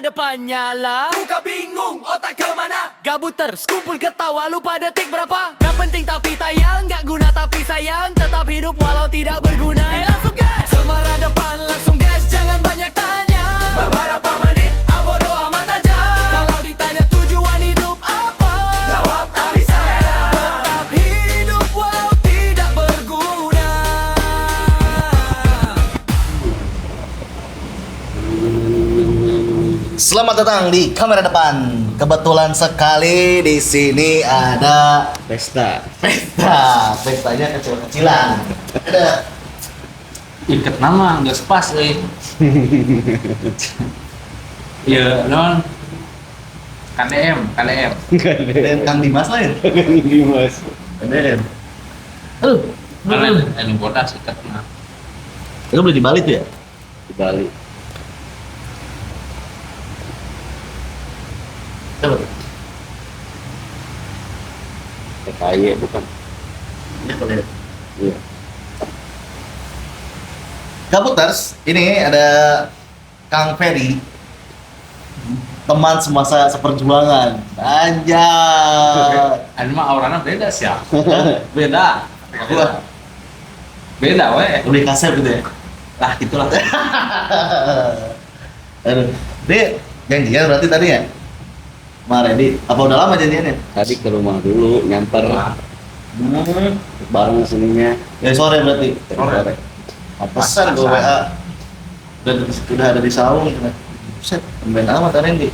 depan nyala. Muka bingung, otak kemana? Gabuters, kumpul ketawa, lupa detik berapa? Gak penting tapi tayang, gak guna tapi sayang. Tetap hidup walau tidak berguna. Langsung gas, semara depan langsung gas, jangan banyak tanya. Beberapa menit, abodo amat aja. Kalau ditanya tujuan hidup apa? Jawab tak bisa. Tetap hidup walau tidak berguna. Selamat datang di kamera depan. Kebetulan sekali di sini ada Pesta. pestanya kecil-kecilan. Ada Ikat nama nggak sepas Ya non KDM dan Kang Dimas lain. Dimas. Ada. Aduh, Ini bodas ikat nama itu boleh di Bali tuh ya? di Bali. Coba tuh. TKY bukan? Ini boleh. Iya. Gabuters, ini ada Kang Ferry, teman semasa seperjuangan. Anjay. Ini mah aurana beda sih ya. Beda. Beda weh. Lebih kasar gitu ya. Lah gitulah. Aduh, dia janjian berarti tadi ya? Kemarin di, apa udah lama janjiannya? Tadi ke rumah dulu nyamper bareng seninya. Ya sore berarti. Sore. Pesan gue WA. Udah ada di saung. Set, main amat Randy.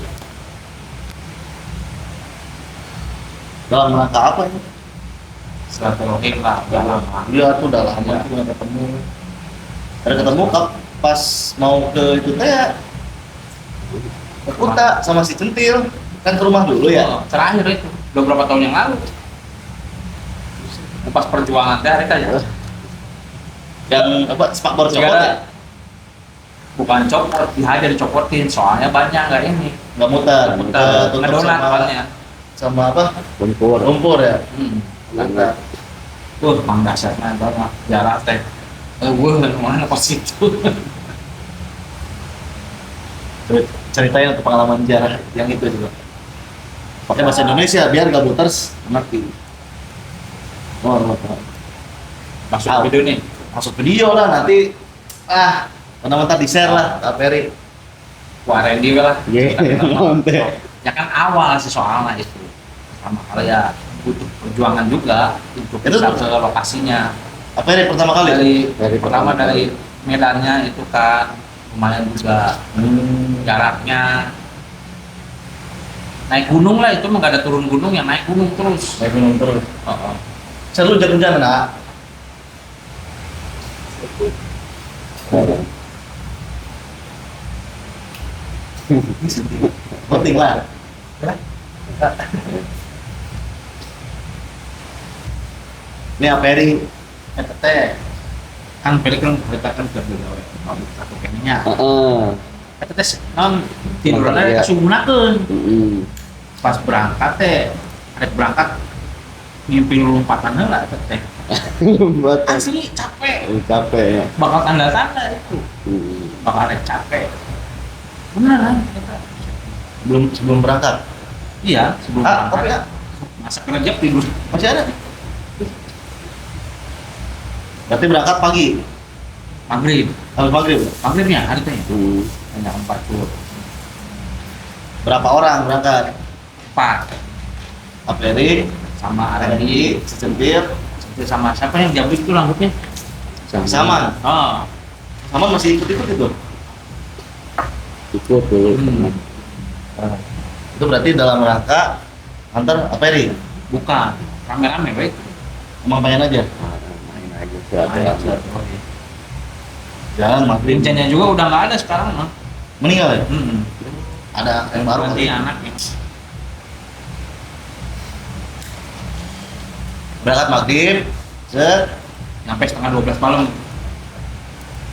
Dalam rangka apa ini? Silaturahim lah, udah lama. Iya tuh udah lama Ya. tuh nggak ketemu. Ada ketemu pas mau ke itu teh ya. Ke Kuta sama si Centil kan ke rumah dulu ya. Oh, terakhir itu beberapa tahun yang lalu. Pas perjuangan teh hari aja. Yang apa spakbor copot ya? Gara bukan copot, dihajar dicopotin soalnya banyak nggak ini. Nggak muter, tutup Ngedonat sama, bannya. sama apa? Lumpur. Lumpur ya. Enggak. Mang dasarnya banget jarak teh. Gue kemana pas itu. Ceritain untuk pengalaman jarak yang itu juga. Pakai bahasa Indonesia biar Gabuters ngerti. Oh, Masuk ke video nih. masuk video lah nanti mentah-mentah di share lah Kak Ferry. Wah Randy lah. Iya, mantep. Ya kan awal sih soalnya itu. Sama kali ya butuh perjuangan juga untuk Itu bisa ke lokasinya. Kak Ferry pertama kali Dari pertama dari medannya itu kan lumayan juga jaraknya. Naik gunung lah itu mah gak ada turun gunung, yang naik gunung terus. naik gunung terus. Oh. Seru jalan-jalan nak. Penting lah. Ini Kak Ferry, teh. Kan pelik kan beritakan ke beliau satu keninya. Heeh. Eta teh non tidurna Iya. kasugunakeun. Heeh. Pas berangkat teh arek berangkat ngimpi lompatan heula eta teh. Buat Asli capek. capek ya. Bakal tanda-tanda itu. Bakal arek capek. Beneran eta. Sebelum berangkat. Iya, sebelum Tapi berangkat. Masa kerja tidur. masih ada. Berarti berangkat pagi, Maghrib. habis maghrib. Maghribnya hari teh. Hmm. Hanya 40. Berapa orang berangkat? 4 Kak Ferry, sama Randy, Randy, Centil, sama siapa yang jabrik itu rambutnya? sama. Oh, Sama masih ikut-ikut itu. Ikut dulu. Hmm. Itu berarti dalam rangka antar Kak Ferry. bukan. Rame-rame baik. Emang pengen aja. Main aja silaturahmi. Jangan maghrib. Rincannya juga udah nggak ada sekarang mah. Meninggal ya? Hmm. Ada yang baru. Nanti kali. anaknya. Berangkat maghrib, set, Sampai setengah 12 malam.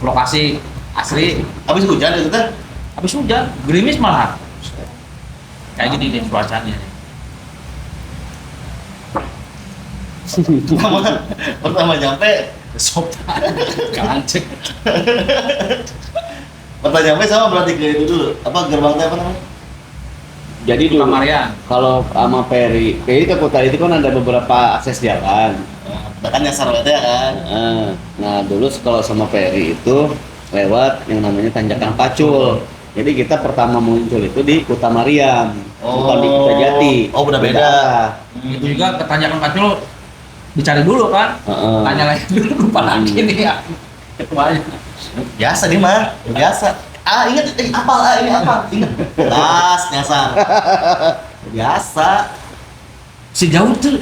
Lokasi asli. habis hujan itu kan? Habis hujan, gerimis malah. Kayak gini deh cuacanya. Pertama nyampe Sopan. Kancek. Pertanyaannya sama berarti ke itu dulu. Apa gerbang teh apa namanya? Jadi dulu Kamarian. kalau sama Peri ke kota itu kan ada beberapa akses jalan. Kita kan nyasar berarti ya kan. Nah dulu kalau sama Peri itu lewat yang namanya Tanjakan Pacul. Jadi kita pertama muncul itu di Kota Mariam, bukan di Kota Jati. Oh, udah beda. Itu juga ketanyakan Pacul dicari dulu kan. Tanya lagi dulu lupa lagi nih ya. Ketuanya. Biasa nih mah, biasa. Ingat ini apa? Ingat. Tas nyasar. Biasa. Si jauh tuh.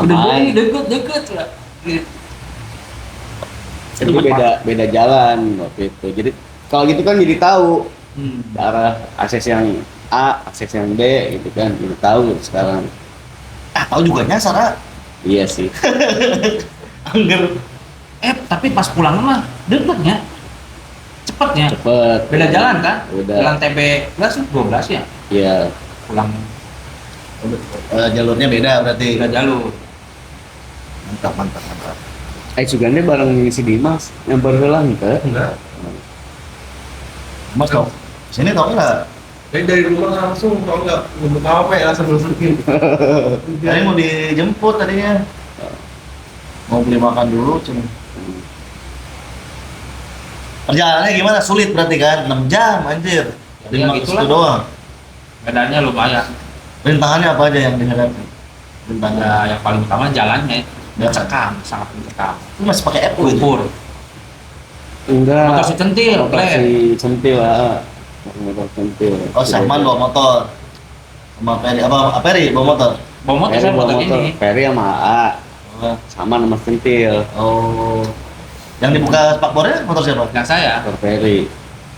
Udah Aman. deket lah. Jadi beda jalan waktu itu. Jadi kalau gitu kan jadi tahu arah akses yang A, akses yang B gitu kan. Jadi tahu sekarang. Tahu juga nyasar, ah. Iya sih. Angger. Tapi pas pulang mah deketnya. Cepetnya. Cepet. Beda jalan kan? Udah. Jalan TB 12 ya? Iya. Pulang Jalurnya beda berarti. beda jalur. Mantap. Sugande bareng si Dimas yang baru nih ke. Enggak. Mas kok sini tau nggak? Dari rumah langsung, kalau nggak untuk apa ya langsung masukin. Tadi mau dijemput tadinya. Mau beli makan dulu, cuma. Perjalanannya gimana? Sulit berarti kan? 6 jam anjir. Ya, Lima gitulah. itu doang. Medannya lumayan. Rintangannya apa aja yang dihadapi? Rintangan. Ya, yang paling utama jalannya Ya. mencekam, sangat mencekam. Itu masih pakai app gitu. Lumpur. Enggak. Motor si centil, Motor Glenn. si centil lah. Motor centil. Oh, Sarman bawa motor. Sama Peri, apa Peri bawa motor? Bawa motor Peri saya bawa motor motor. ini. Peri sama A, sama nama centil. Oh. Yang dibuka spakbornya motor siapa? Nggak saya, Motor Peri.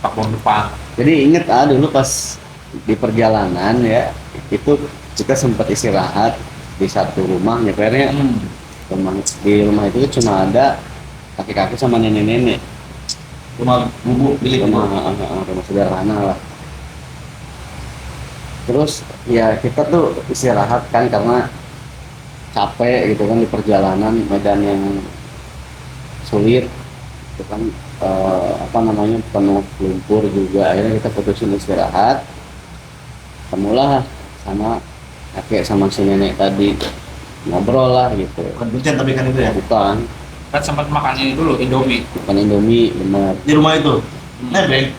Pak Bor depan. Jadi inget dulu pas di perjalanan ya, itu kita sempat istirahat di satu rumah nyepernya. Di rumah itu cuma ada kakek-kakek sama nenek-nenek. Rumah bubuk bilik. Rumah sederhana lah. Terus ya kita tuh istirahat kan karena capek gitu kan di perjalanan, medan yang sulit itu kan penuh lumpur juga. Akhirnya kita putusin istirahat, ketemulah sama kakek sama si nenek tadi, ngobrol lah gitu. Bukan kucing tapi kan itu ya. Bukan Kan sempat makan ini dulu, Indomie. Indomie, benar. Di rumah itu. Nebeng.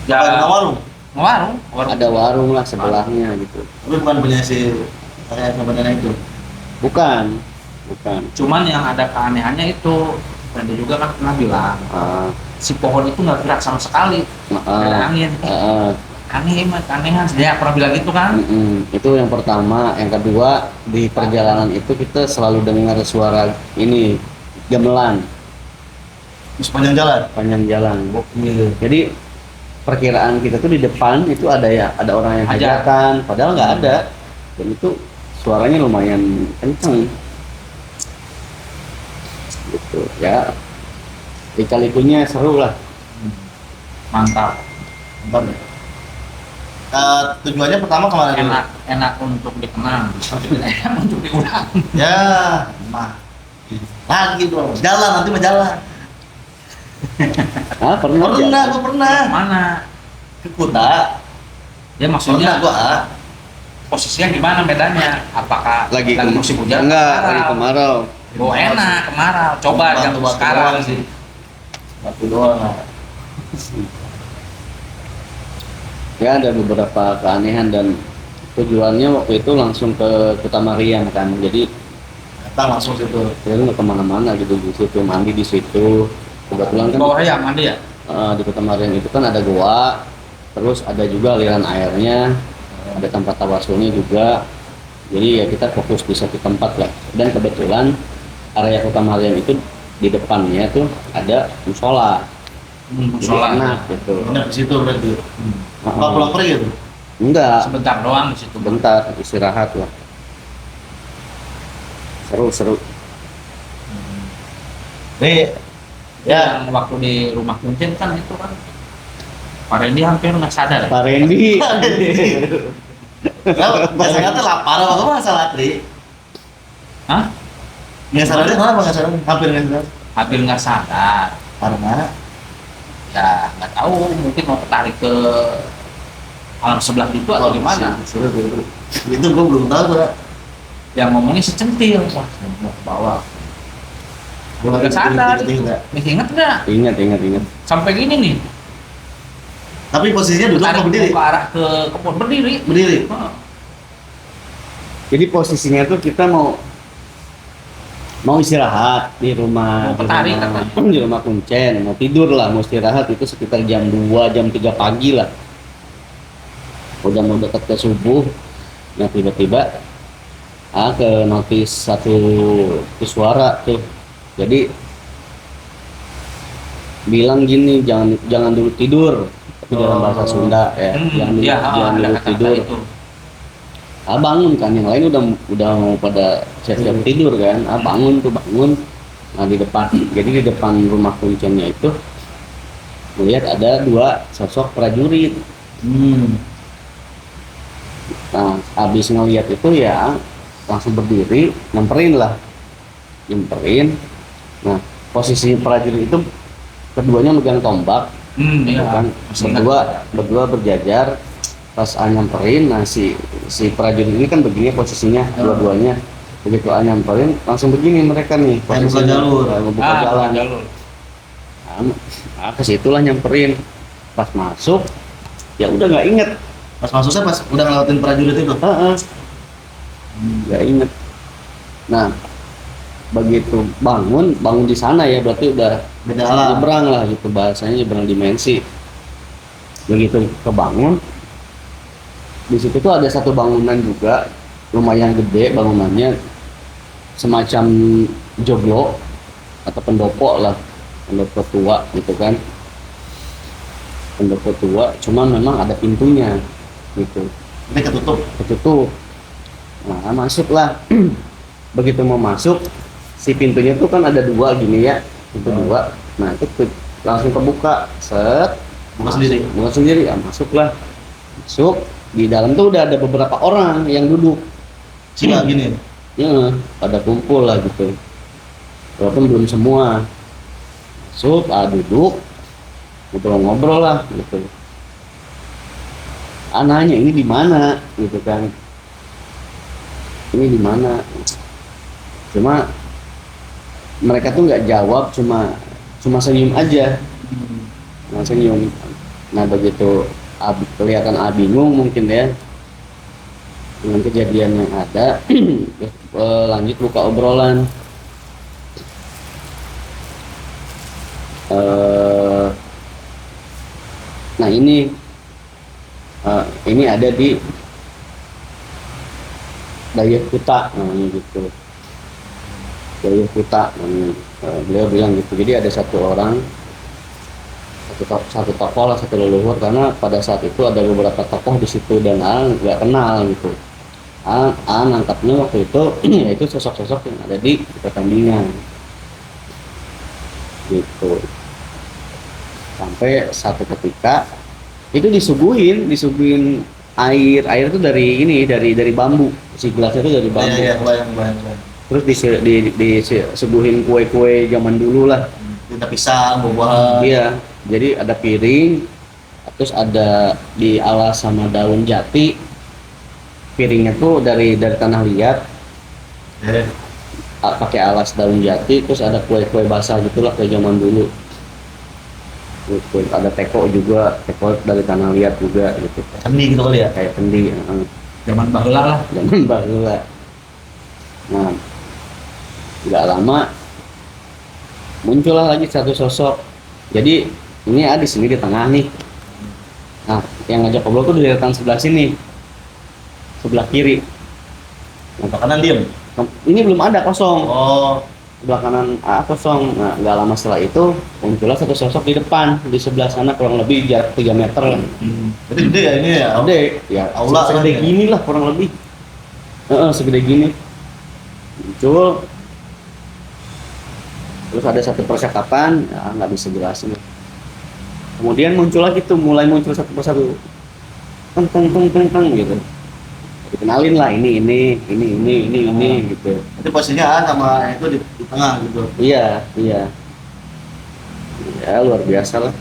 Apa di warung? warung. Ada warung lah sebelahnya gitu. Tapi bukan punya si saya sama nenek itu. Bukan. Cuman yang ada keanehannya itu, dan dia juga kan pernah bilang, si pohon itu nggak gerak sama sekali, ada angin. Aneh emang, keanehan. Dia pernah bilang gitu kan? Itu yang pertama. Yang kedua, di perjalanan itu kita selalu dengar suara ini gamelan Di sepanjang jalan. panjang jalan. Iya. Jadi perkiraan kita tuh di depan itu ada orang yang Hajat. hajatan, padahal nggak ada. Dan itu suaranya lumayan kenceng. Gitu ya. Lika-likunya seru lah. Mantap. Bentar deh. Tujuannya pertama kemana dulu? Enak untuk dikenang, enak untuk diulang. Ya, mah. Lagi dong. Jalan nanti mah jalan. Pernah Pernah, gua pernah. Mana? Ke Kuta. Ya maksudnya Pernah gua. posisinya gimana medannya? Apakah lagi musim hujan? enggak Kemarau? lagi kemarau. Oh enak, kemarau. Coba jam Batu-batu sekarang doang sih. Batu doang. Ya ada beberapa keanehan dan tujuannya waktu itu langsung ke Kota Mariam kan. Jadi Datang langsung situ. kita nggak kemana-mana gitu, di situ mandi di situ. Kebetulan kan Bawah ya mandi ya? di Kota Mariam itu kan ada goa, terus ada juga aliran airnya, ada tempat tawasulnya juga. Jadi ya kita fokus di satu tempat lah. Dan kebetulan area Kota Mariam itu di depannya tuh ada musola. Jadi Musola. enak gitu. Nginep di situ berarti. Apa pulang pergi gitu? Enggak, Sebentar doang di situ. bentar istirahat lah. Seru. Nih, ya. Yang waktu di rumah Kuncen kan itu kan Pak Randy hampir nggak sadar ya? Pak Randy. Kalau bahasanya tuh lapar apa masalah Tri? Hah? Nggak sadarnya kenapa nggak sadar? Hampir nggak sadar. Hampir nggak sadar. Karena Ya nggak tahu, mungkin mau tarik ke alam sebelah itu atau gimana. Itu gue belum tahu Pak. Yang ngomongnya si Centil, wah mau ke bawah. Gue Nggak sadar. enggak. Masih inget nggak? Ingat. Sampai gini nih. Tapi posisinya duduk Tarik apa berdiri? ke arah ke kebun berdiri. Berdiri. Heeh. Jadi posisinya tuh kita mau istirahat di rumah, Mau petari, di rumah Kuncen, mau tidur lah, mau istirahat itu sekitar jam 2, jam 3 pagi lah. Udah mau dekat ke subuh, nah tiba-tiba ke notis satu suara tuh. Jadi bilang gini, jangan dulu tidur, tapi dalam bahasa Sunda ya, jangan dulu kata-kata tidur. itu. Bangun kan, yang lain udah mau pada siap-siap tidur kan. Bangun. Nah di depan, jadi di depan rumah Kuncennya itu melihat ada 2 sosok prajurit. Nah habis ngelihat itu ya langsung berdiri, nyamperin. Nah posisi prajurit itu keduanya megang tombak, kan berdua berjajar. Pas nyamperin, nah si prajurit ini kan begini posisinya, dua-duanya. Begitu nyamperin langsung begini mereka nih Buka jalur. buka jalan. Ke situlah nyamperin. Pas masuk ya udah nggak inget. Pas masuknya pas udah ngelewatin prajurit itu. Nggak inget. Nah begitu bangun di sana ya, berarti udah Beda alam. nyebrang lah gitu, bahasanya nyebrang dimensi. Begitu kebangun, di situ tuh ada satu bangunan juga lumayan gede bangunannya, semacam joglo atau pendopo lah, pendopo tua gitu kan, pendopo tua, cuma memang ada pintunya gitu, Ini ketutup. Nah masuklah. Begitu mau masuk, si pintunya tuh kan ada 2 gini ya, pintu 2. Nah itu langsung kebuka, set, buka sendiri ya, masuklah. Masuk, di dalam tuh udah ada beberapa orang yang duduk. Sila gini. Ya, pada kumpul lah gitu. Walaupun belum semua. Masuk, duduk, ngobrol-ngobrol lah gitu. Nanya ini di mana gitu kan. Ini di mana? Cuma mereka tuh nggak jawab, cuma senyum aja. Nah, senyum. Nah, begitu kelihatan bingung mungkin ya dengan kejadian yang ada. Lanjut buka obrolan. Nah ini ada di Dayuh Kuta namanya gitu. Dayuh Kuta namanya. Beliau bilang gitu. Jadi ada satu orang, satu tokoh lah, satu leluhur, karena pada saat itu ada beberapa tokoh di situ dan nggak kenal gitu. Nangkapnya waktu itu yaitu sosok-sosok yang ada di pertandingan gitu. Sampai satu ketika itu disuguhin air itu dari bambu, si gelasnya itu dari bambu. Iya, bayang. Terus disuguhin kue-kue zaman dulu lah. Kita pisang, buah-buahan. Iya, jadi ada piring, terus ada di alas sama daun jati. Piringnya tuh dari tanah liat, pakai alas daun jati, terus ada kue-kue basah gitulah kayak zaman dulu. Gitu. Ada teko juga, teko dari tanah liat juga gitu. Kendi gitu kali ya? Kayak kendi. Zaman baheula lah. Zaman baheula. Nah, nggak lama muncullah lagi satu sosok. Jadi ini di sini di tengah nih. Nah, yang ngajak ngobrol tuh dari depan sebelah sini, sebelah kiri. Nah, kanan diem. Ini belum ada, kosong. Oh, Sebelah kanan kosong. Nah, nggak lama setelah itu muncullah satu sosok di depan, di sebelah sana kurang lebih jarak 3 meter lah. berarti gede ya ini ya? Gede, ya Aula segede kan ya? gini lah kurang lebih. Segede gini. Muncul. Terus ada satu percakapan, ya nggak bisa jelasin. Kemudian muncul lagi tuh, mulai muncul satu persatu. Teng gitu. Dikenalin lah ini gitu. Nanti posisinya sama itu di tengah gitu. Iya. Ya luar biasa lah.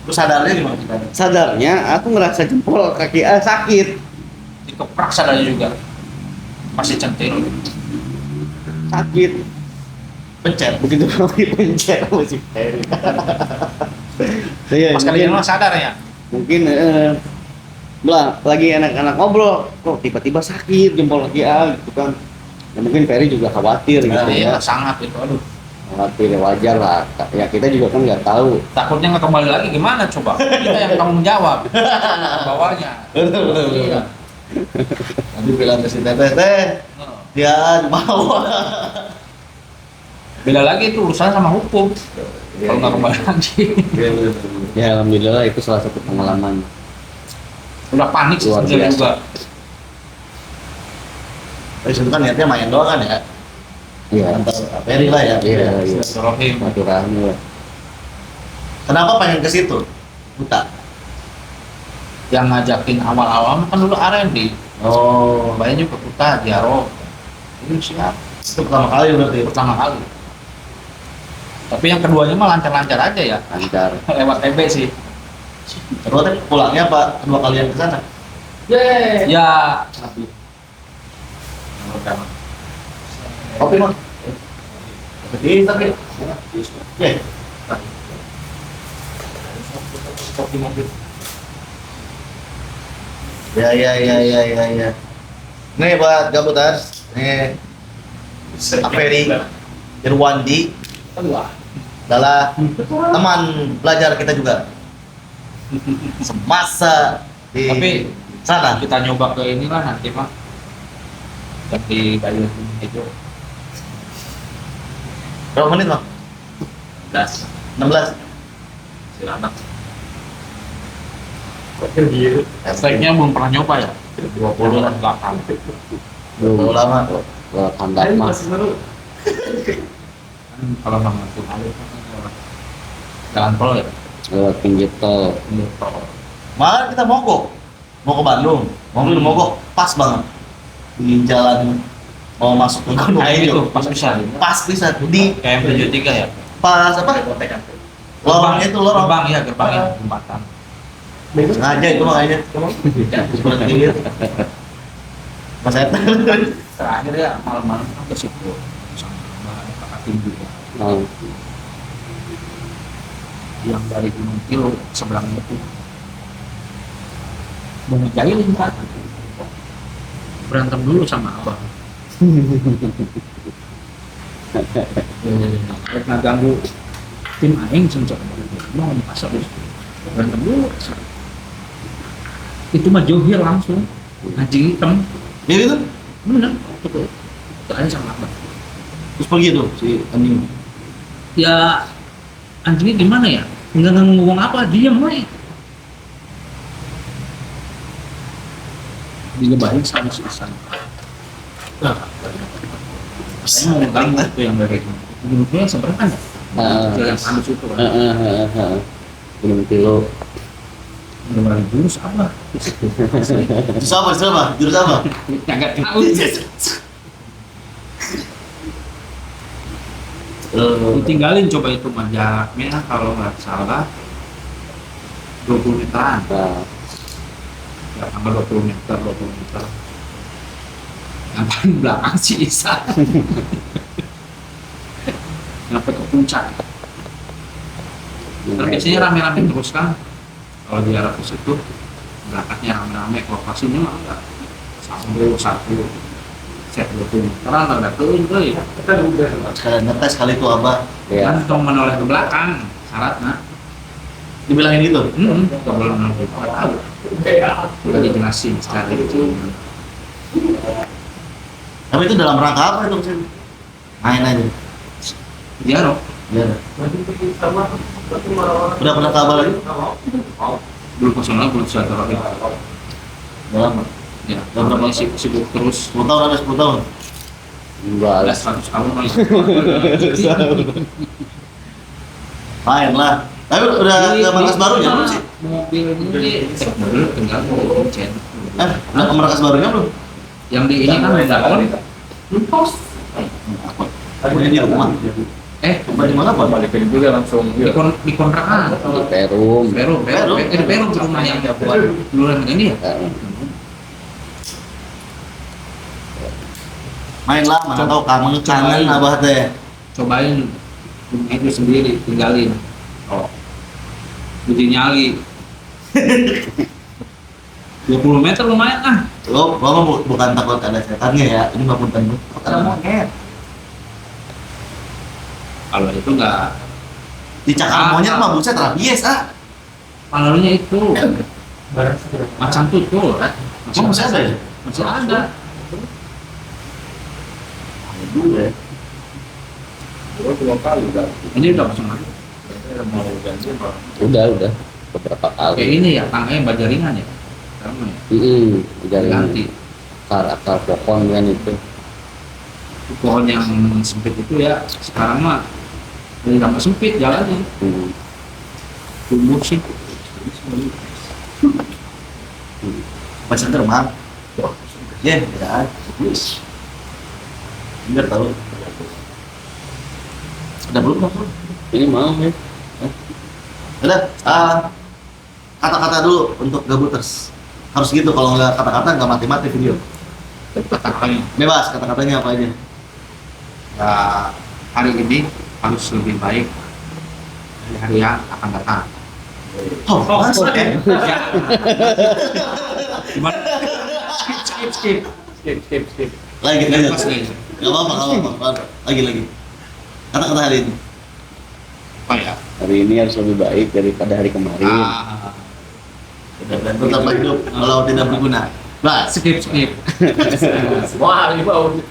Terus sadarnya gimana kita? Sadarnya aku ngerasa jempol kaki sakit. Dikeprak sadarnya juga. Masih centil. Sakit. Pencet. Begitu kaki pencet masih Ferry. Iya, Pas kali mungkin, itu sadar ya. mungkin lagi anak-anak ngobrol, kok tiba-tiba sakit jempol kaki gitu kan. Ya, mungkin Ferry juga khawatir gitu Iya, ya. sangat itu. Aduh. Khawatir, ya wajar lah. Ya kita juga kan nggak tahu. Takutnya nggak kembali lagi gimana coba? Kita yang tanggung jawab. Bawahnya. Betul. Iya. Nanti bilang ke si Teteh, dia di bawah. Beda lagi itu urusan sama hukum. Kalau nggak kembali lagi. Ya alhamdulillah itu salah satu pengalaman. Udah panik sih Luar sebenarnya biasa. juga. Tapi itu kan niatnya main doang kan ya. Iya. Antar Ferry lah ya. Iya. Silaturahim. Silaturahmi lah. Kenapa pengen ke situ? Buta. Yang ngajakin awal-awal kan dulu R&D. Oh, Banyak juga Kuta, Jaro. Ini siap. itu pertama kali berarti. Pertama kali. Tapi yang keduanya mah lancar-lancar aja ya. Lancar. Lewat TB sih. Kedua tadi pulangnya apa? Kedua kalian ke sana? Ya. Kopi mah. Jadi tapi. Ya. Ya. Nih buat gabutan. Nih. Ferry Irwandi adalah teman belajar kita juga. Semasa di Tapi sana. kita nyoba ke inilah nanti mah. Di Bayu itu. Berapa menit, Bang? 16 16. silakan. Efeknya belum pernah nyoba ya. 20 dan belakang. Belum lama. Lewat handak mah. Kan kalau nggak masuk alur kan lewat jalan tol ya. Lewat pinggir tol. Pinggir tol. Malah kita mogok. Mau ke Bandung. Mobil mogok pas banget. Di jalan mau masuk ke Gunung Nah itu Hijau. pas bisa. Pas bisa di KM73 ya. pas apa? Lorongnya itu lorong. Gerbang ya, gerbang ya, jembatan. Sengaja itu makanya. Seperti itu. Mas Eta. Terakhir ya malam-malam kan ke situ sama kakak tinggi ya. Oh. Yang dari Gunung Kilo seberangnya itu mau ngejailin kan berantem dulu sama abang. Karena ganggu tim aing sensor mau dipasang berantem dulu. Itu mah Johir langsung anjing hitam. Jadi itu Bener, itu aja sama abang. terus pergi tuh si anjing. Ya anjingnya gimana ya? Nggak ngomong apa, diam aja. Dilebahin sama susah. Saya mau ganggu itu yang dari gunungnya seberapa ya? Yang halus itu kan. Gunung Kilo. Bener-bener jurus apa? Jurus apa? Jurus apa? Nggak tahu. Ditinggalin coba itu mah jaraknya kalau nggak salah 20 meteran. Nah, Ya, tambah 20 meter. Yang paling belakang si Isa. Sampai ke puncak. Terus biasanya rame-rame terus kan. Kalau di arah ke situ, belakangnya rame-rame. Kalau pastinya mah enggak. Satu. Set 20 meteran, ada turun tuh ya. Sekalian ngetes kali itu apa? ya. Kan tong menoleh ke belakang. Syaratnya. Dibilangin gitu. Nggak boleh menoleh. Nggak tahu. Udah dijelasin secara itu. Tapi itu dalam rangka apa itu sih? Main aja. Dialog. Ya. Udah pernah kabar lagi? Belum personal, belum silaturahmi. Dalam Ya, berapa sibuk terus. 10 tahun ada 10 tahun. Enggak Ada lah. 100 tahun lagi. Main lah. Tapi udah ke markas barunya belum sih? Mobil ini mobil tinggal kuncen. Udah ke markas barunya belum? Yang di ini kan udah on. Aku di rumah. Coba di mana, Pak? balikin juga langsung. di kontrakan. Di Perum. Perum rumahnya buat duluan ini ya. Main lah, mana tahu kangen abah teh. Cobain rumah itu sendiri, tinggalin. Uji nyali. 20 meter lumayan ah. Lo bukan takut ada setannya ya, ini mah punten takut ada monyet. Kalau itu nggak, Dicakar monyet mah buset rabies malarunya itu macan tutul. Emang masih ada ya? Masih ada. Dulu ya. Gua 2 kali udah. Ini udah pasang lagi. Mau ganti Pak. Udah beberapa Kayak kali. ini ya, tangkanya bajaringan ya. Sekarang ya. Jaring Ganti. akar pohon kan itu. Pohon yang sempit itu ya, sekarang mah jadi tambah sempit jalannya. Tumbuh sih. Masih terbang. Ya, ya. Biar tahu. Udah belum? Ini mau ya. Udah, kata-kata dulu untuk gabuters. Harus gitu, kalau nggak kata-kata nggak mati-mati video. Katakannya Bebas, kata-katanya apa aja. ya, hari ini harus lebih baik dari hari yang akan datang. Oh, masa ya? Gimana? Skip. Lagi Mas, aja. nih. Gak apa-apa. Lagi. Kata-kata hari ini. Apa ya? Hari ini harus lebih baik daripada hari kemarin. Dan tetap hidup walau tidak berguna. Bas. Skip. Wah, ini Pak.